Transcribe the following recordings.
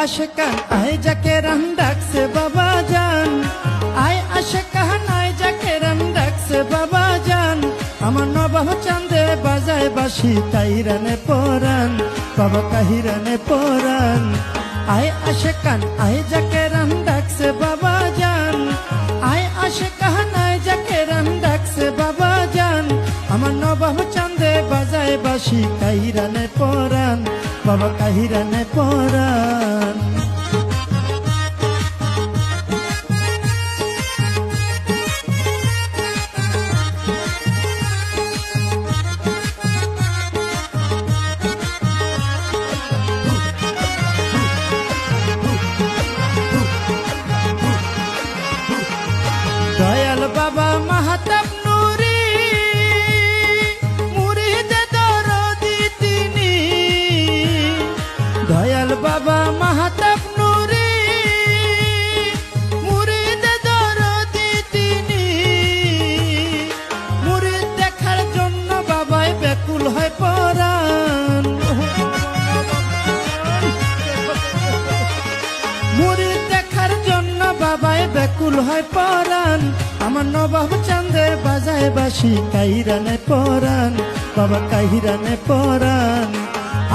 আশকান আয় যাকে রান ডাকছে বাবা জান, আয় আশকান আয় যাকে রান ডাকছে বাবা জান। আমার নবাব চাঁদে বাজায় বাঁশি কাহিরানে পরান, বাবা কাহিরানে পরান। আয় আশকান আয় যাকে রান ডাকছে বাবা জান, আয় আশকান আয় যাকে রান ডাকছে বাবা জান। আমার নবাব চাঁদে বাজায় বাঁশি কাহিরানে পরান, বাবা কাহিরানে পরান। দয়াল বাবা মাহাতাব নুরি, মুরিদে দরদি তিনি। দয়াল বাবা মাহাতাব নুরি, মুরিদে দরদি তিনি। মুরিদ দেখার জন্য বাবাই ব্যাকুল হয় পরাণ, মুরিদ দেখার জন্য বাবাই ব্যাকুল হয় পরাণ। আমার নবাব চাঁদে বাজায় বাঁশি কাহিরানে পরান, বাবা কাহিরানে পরান।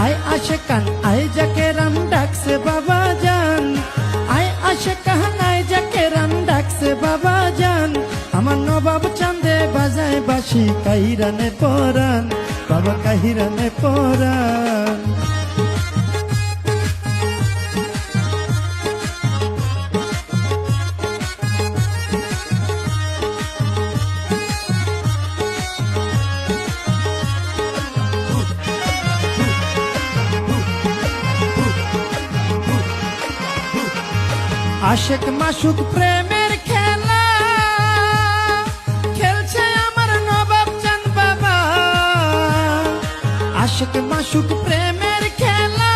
আয় আশকান আয় যাকে রান ডাকছে বাবা জান, আয় আশকান আয় যাকে রান ডাকছে বাবা জান। আমার নবাব চাঁদে বাজায় বাঁশি কাহিরানে পরান, বাবা কাহিরানে পরান। আশেক মাসুক প্রেমের খেলা খেলছে আমার নবাব চাঁদ বাবা। আশেক মাসুক প্রেমের খেলা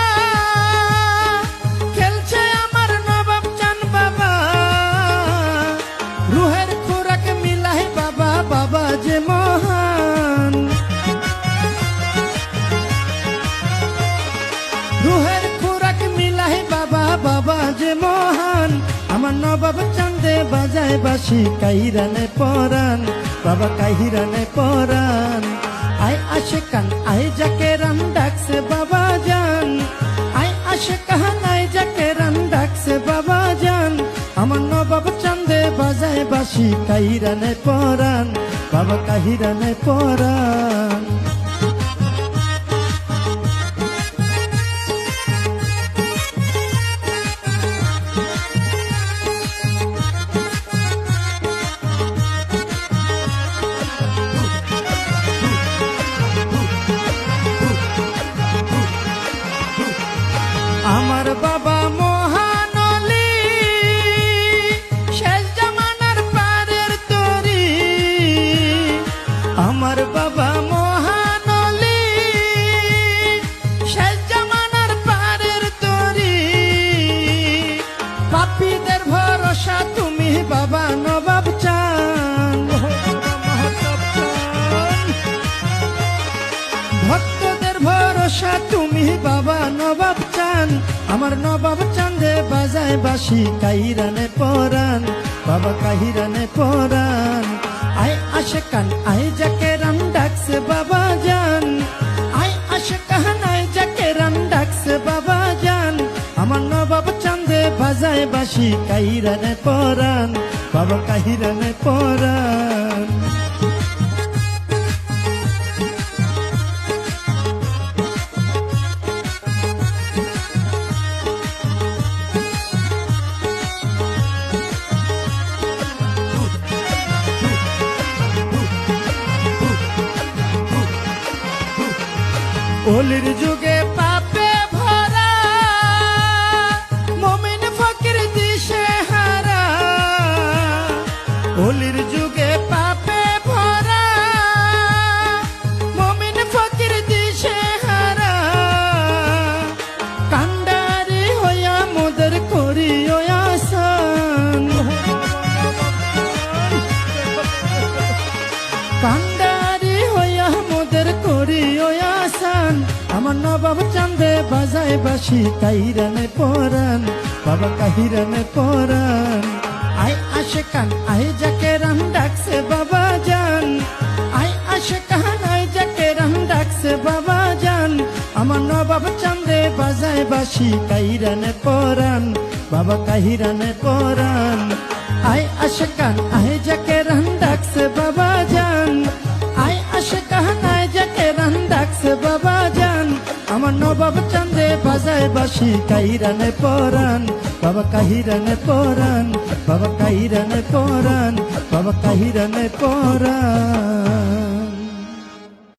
খেলছে আমার নবাব চাঁদ বাবা। রুহের খোরাক মিলাই বাবা, বাবা যে মহান। রুহের খোরাক মিলাই বাবা, বাবা যে মহান। আমার নবাব চাঁদে বাজায় বাঁশি কাহিরানে পরান, বাবা কাহিরানে পরান। আয় আশকান আয় যাকে রান ডাকছে বাবা জান, আয় আশকান আয় যাকে রান ডাকছে বাবা জান। আমার নবাব চাঁদে বাজায় বাঁশি কাহিরানে পরান, বাবা কাহিরানে পরান। আমার বাবা মহানলি শেষ জামানার পারের তরি। আমার বাবা মহানলি শেষ জামানার পারের তরি। পাপীদের ভরসা তুমি বাবা নবাব চাঁদ, ভক্তদের ভরসা তুমি বাবা নবাব চাঁদ। আমার নবাব চাঁদে বাজায় বাঁশি কাহিরানে পরান, বাবা কাহিরানে পরান। আয় আশকান আয় যাকে রান ডাকছে বাবা জান, আয় আশকান আয় যাকে রান ডাকছে বাবা জান। আমার নবাব চাঁদে বাজায় বাঁশি কাহিরানে পরান, বাবা কাহিরানে পরান। ওলির যুগে পাপে ভরা মুমিন ফকির দিশে হারা। ওলির যুগে পাপে ভরা মুমিন ফকির দিশে হারা। কান্ডারি হইয়া মোদের করিও আসান, কান্ডারি হইয়া মোদের করিও আসান। আমার নবাব চাঁদে বাজায় বাসি কাহিরানে পরান বাবা কাহিরানে পরান আয় আসে কান আয় যাকে রাম ডাকছে বাবা জান আয় আসে কান আয় যাকে রাম ডাকছে বাবা জান আমার নবাব চাঁদে বাজায় বাসি কাহিরানে পরান বাবা কাহিরানে পরান আয় আসে কান আয় যাকে রাম ডাকছে বাবা জান আয় আসে কান আয় যাকে রাম ডাকছে বাবা জান আমার নবাব চাঁদে বাজায় বাসি কাহিরানে পরান বাবা কাহিরানে পরান বাবা কাহিরানে পরান বাবা কাহিরানে পরান